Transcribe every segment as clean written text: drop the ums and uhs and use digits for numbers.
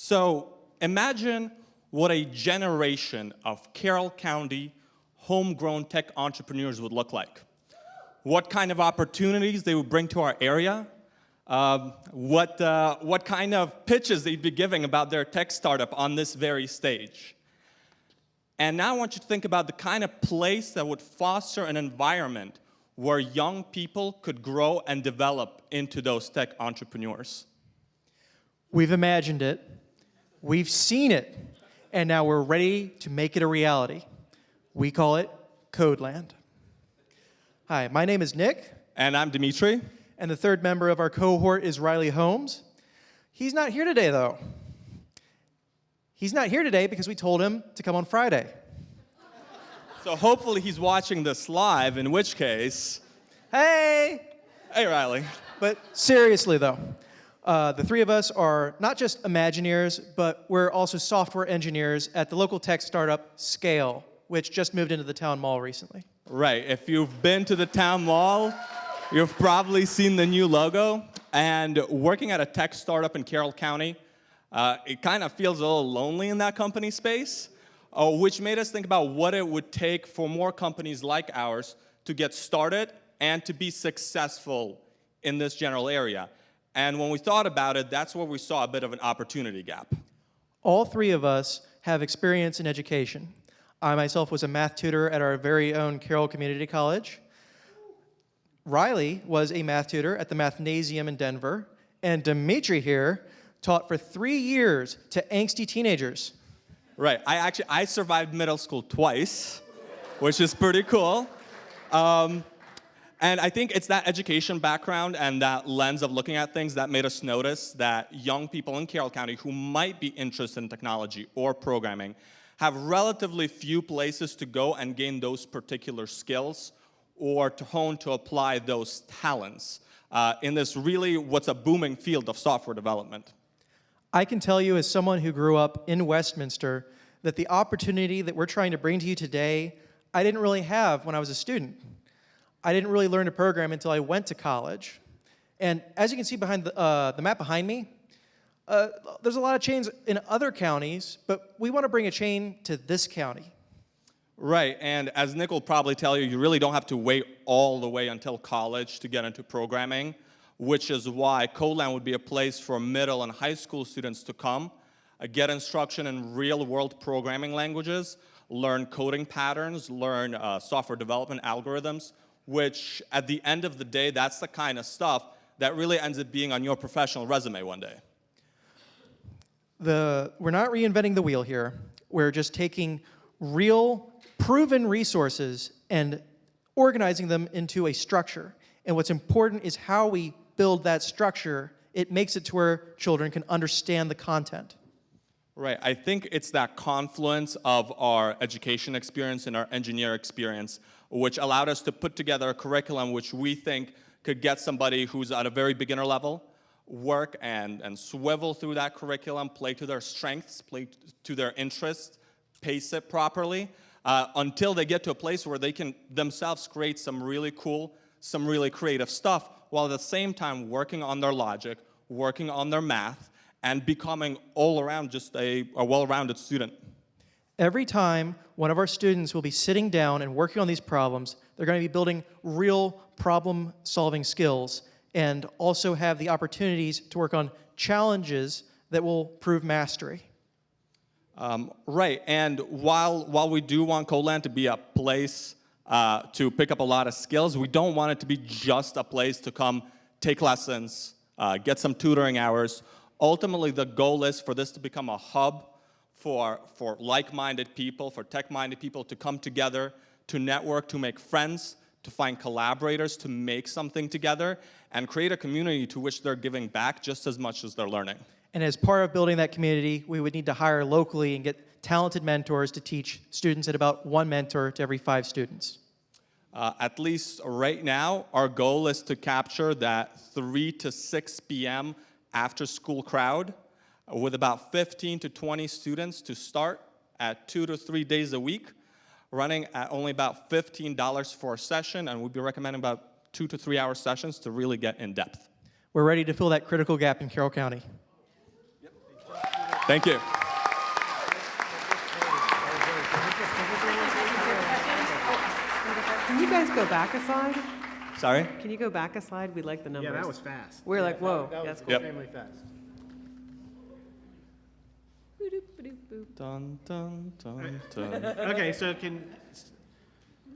So imagine what a generation of Carroll County homegrown tech entrepreneurs would look like. What kind of opportunities they would bring to our area, what kind of pitches they'd be giving about their tech startup on this very stage. And now I want you to think about the kind of place that would foster an environment where young people could grow and develop into those tech entrepreneurs. We've imagined it, we've seen it, and now we're ready to make it a reality. We call it Codeland. Hi, my name is Nick. And I'm Dimitri. And the third member of our cohort is Riley Holmes. He's not here today, though. He's not here today because we told him to come on Friday. So hopefully he's watching this live, in which case... Hey! Hey, Riley. But seriously, though, the three of us are not just Imagineers, but we're also software engineers at the local tech startup Scale, which just moved into the town mall recently. Right. If you've been to the town mall, you've probably seen the new logo. And working at a tech startup in Carroll County, it kind of feels a little lonely in that company space, which made us think about what it would take for more companies like ours to get started and to be successful in this general area. And when we thought about it, that's where we saw a bit of an opportunity gap. All three of us have experience in education. I myself was a math tutor at our very own Carroll Community College. Riley was a math tutor at the Mathnasium in Denver. And Dimitri here taught for 3 years to angsty teenagers. Right. I survived middle school twice, which is pretty cool. And I think it's that education background and that lens of looking at things that made us notice that young people in Carroll County who might be interested in technology or programming have relatively few places to go and gain those particular skills or to hone to apply those talents in this really what's a booming field of software development. I can tell you as someone who grew up in Westminster that the opportunity that we're trying to bring to you today, I didn't really have when I was a student. I didn't really learn to program until I went to college. And as you can see behind the map behind me, there's a lot of chains in other counties, but we want to bring a chain to this county. Right, and as Nick will probably tell you, you really don't have to wait all the way until college to get into programming, which is why Codeland would be a place for middle and high school students to come, get instruction in real-world programming languages, learn coding patterns, learn software development algorithms, which at the end of the day, that's the kind of stuff that really ends up being on your professional resume one day. We're not reinventing the wheel here. We're just taking real, proven resources and organizing them into a structure. And what's important is how we build that structure. It makes it to where children can understand the content. Right. I think it's that confluence of our education experience and our engineer experience, which allowed us to put together a curriculum which we think could get somebody who's at a very beginner level, work and swivel through that curriculum, play to their strengths, play to their interests, pace it properly, until they get to a place where they can themselves create some really cool, some really creative stuff, while at the same time working on their logic, working on their math, and becoming all around just a well-rounded student. Every time one of our students will be sitting down and working on these problems, they're going to be building real problem-solving skills and also have the opportunities to work on challenges that will prove mastery. Right, and while we do want Codeland to be a place to pick up a lot of skills, we don't want it to be just a place to come take lessons, get some tutoring hours. Ultimately, the goal is for this to become a hub for like-minded people, for tech-minded people to come together, to network, to make friends, to find collaborators, to make something together, and create a community to which they're giving back just as much as they're learning. And as part of building that community, we would need to hire locally and get talented mentors to teach students at about 1 mentor to every 5 students. At least right now, our goal is to capture that 3 to 6 p.m. after-school crowd with about 15 to 20 students to start at 2 to 3 days a week, running at only about $15 for a session, and we'd be recommending about 2 to 3 hour sessions to really get in depth. We're ready to fill that critical gap in Carroll County. Yep. Thank you. Can you guys go back a slide? Sorry? Can you go back a slide? We like the numbers. Yeah, that was fast. We're like, whoa, That was that's Yep. extremely fast. Dun, dun, dun, dun. Okay, so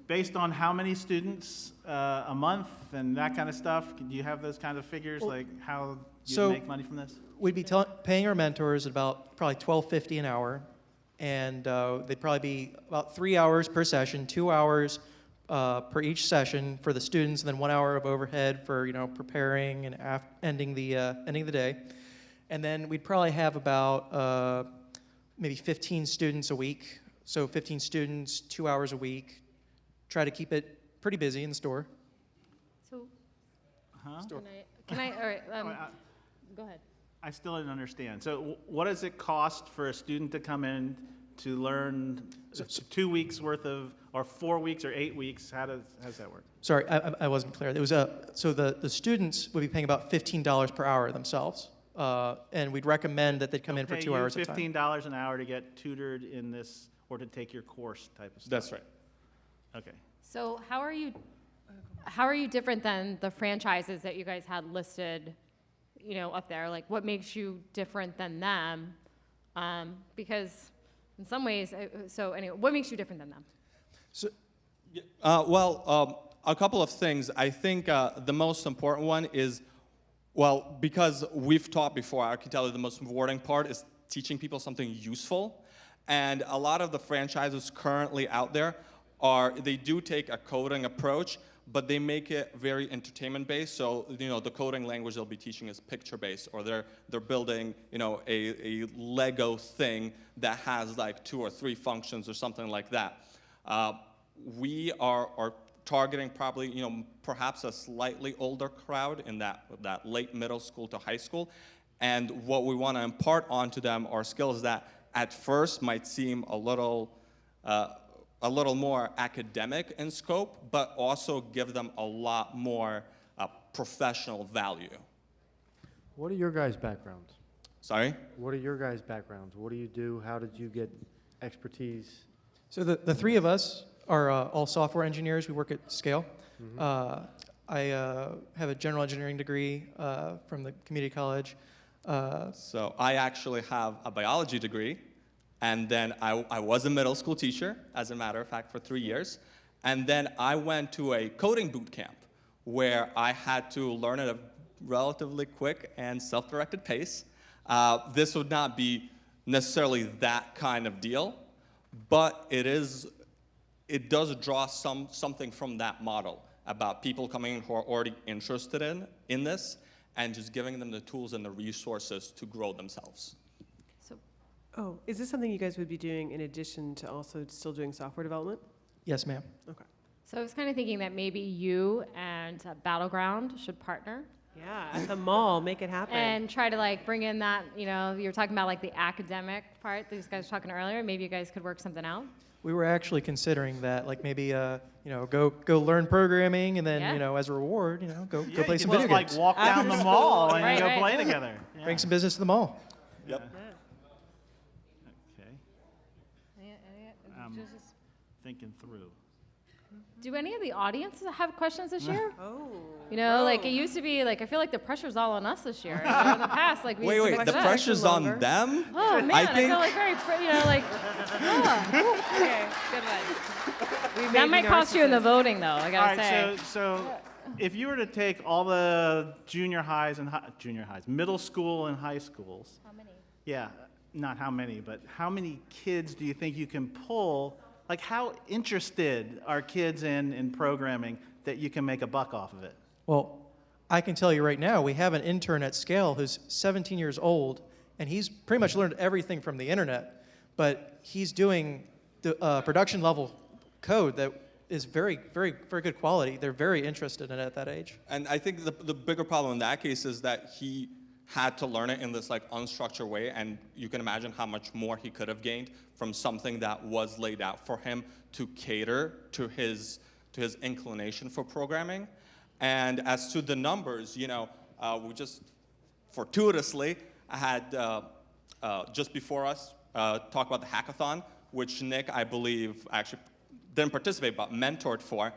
based on how many students a month and that kind of stuff, do you have those kind of figures, like how you so- make money from this? We'd be paying our mentors about probably $12.50 an hour, and they'd probably be about 3 hours per session, 2 hours per each session for the students, and then 1 hour of overhead for preparing and ending the day. And then we'd probably have about maybe 15 students a week. So 15 students, 2 hours a week. Try to keep it pretty busy in the store. So, Huh? can I, all right, I- go ahead. I still didn't understand. So what does it cost for a student to come in to learn 2 weeks worth of, or 4 weeks or 8 weeks? How does that work? Sorry, I wasn't clear. It was so the students would be paying about $15 per hour themselves, and we'd recommend that they'd come in for 2 hours Pay you at a time. $15 an hour to get tutored in this, or to take your course type of stuff? That's right. Okay. So how are you different than the franchises that you guys had listed, up there? Like, what makes you different than them? Because in some ways, so anyway, what makes you different than them? So, A couple of things. I think the most important one is, because we've taught before, I can tell you the most rewarding part is teaching people something useful. And a lot of the franchises currently out there they do take a coding approach, but they make it very entertainment-based. So, the coding language they'll be teaching is picture-based, or they're building, a Lego thing that has like 2 or 3 functions or something like that. We are targeting probably, perhaps a slightly older crowd in that late middle school to high school. And what we want to impart onto them are skills that at first might seem a little more academic in scope, but also give them a lot more professional value. What are your guys' backgrounds? Sorry? What are your guys' backgrounds? What do you do? How did you get expertise? so the three of us are all software engineers. We work at scale. I have a general engineering degree from the community college. So I actually have a biology degree, and then I was a middle school teacher, as a matter of fact, for 3 years. And then I went to a coding boot camp where I had to learn at a relatively quick and self-directed pace. This would not be necessarily that kind of deal, but it does draw something from that model about people coming in who are already interested in this, and just giving them the tools and the resources to grow themselves. Oh, is this something you guys would be doing in addition to also still doing software development? Yes, ma'am. Okay. So I was kind of thinking that maybe you and Battleground should partner Yeah, at the mall, make it happen. and try to bring in that, you were talking about the academic part these guys were talking earlier. Maybe you guys could work something out. We were actually considering that, maybe go learn programming, and then Yeah. As a reward, go Yeah, play you some can video just games. walk down the mall and Right, go right. play together. Yeah. Bring some business to the mall. Yep. Okay, thinking through. Do any of the audience have questions this year? Oh. It used to be I feel like the pressure's all on us this year. In the past, we Wait, used to the fix that. pressure's longer. on them? Oh man, I I, think feel very, okay, good one. That might cost you in the voting, though. I All gotta right, say. so if you were to take all the junior highs, middle school and high schools. How many? Yeah, not how many, but how many kids do you think you can pull? How interested are kids in programming that you can make a buck off of it? Well, I can tell you right now, we have an intern at Scale who's 17 years old, and he's pretty much learned everything from the internet, but he's doing the production level code that is very, very, very good quality. They're very interested in it at that age. And I think the bigger problem in that case is that he had to learn it in this unstructured way, and you can imagine how much more he could have gained from something that was laid out for him to cater to his inclination for programming. And as to the numbers, we just fortuitously had just before us talk about the hackathon, which Nick, I believe, actually didn't participate but mentored for.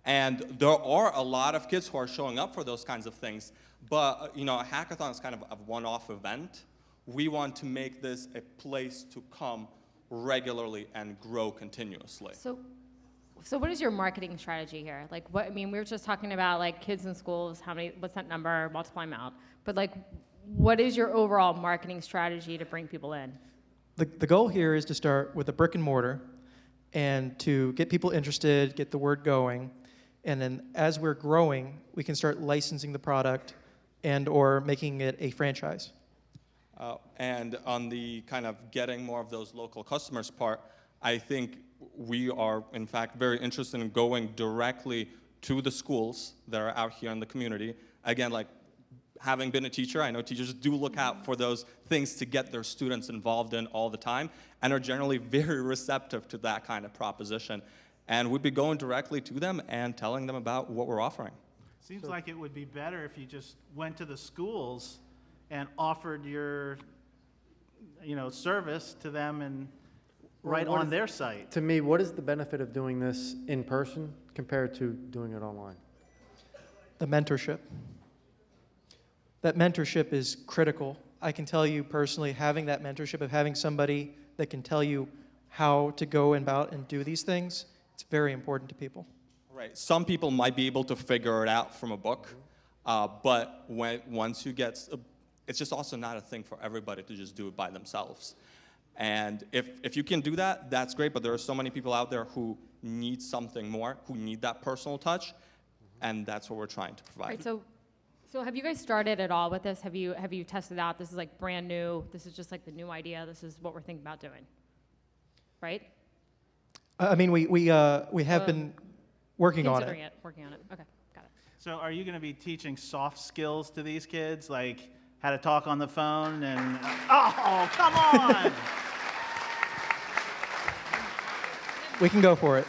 And there are a lot of kids who are showing up for those kinds of things. But a hackathon is kind of a one-off event. We want to make this a place to come regularly and grow continuously. So what is your marketing strategy here? Like we were just talking about like kids in schools, what's that number, multiply them out. But like, what is your overall marketing strategy to bring people in? The goal here is to start with a brick and mortar and to get people interested, get the word going. And then as we're growing, we can start licensing the product and or making it a franchise. And on the kind of getting more of those local customers part, I think we are, in fact, very interested in going directly to the schools that are out here in the community. Again, like having been a teacher, I know teachers do look out for those things to get their students involved in all the time and are generally very receptive to that kind of proposition. And we'd be going directly to them and telling them about what we're offering. Seems like it would be better if you just went to the schools and offered your, service to them and right on their site. To me, what is the benefit of doing this in person compared to doing it online? The mentorship. That mentorship is critical. I can tell you personally, having that mentorship of having somebody that can tell you how to go about and do these things, it's very important to people. Right. Some people might be able to figure it out from a book, but once you get, it's just also not a thing for everybody to just do it by themselves. And if you can do that, that's great, but there are so many people out there who need something more, who need that personal touch, and that's what we're trying to provide. Right, so have you guys started at all with this? Have you tested out? This is like brand new. This is just like the new idea. This is what we're thinking about doing, right? I mean, we have been working on Considering it. Working on it. Okay, got it. So are you going to be teaching soft skills to these kids, like how to talk on the phone and, oh, come on! We can go for it.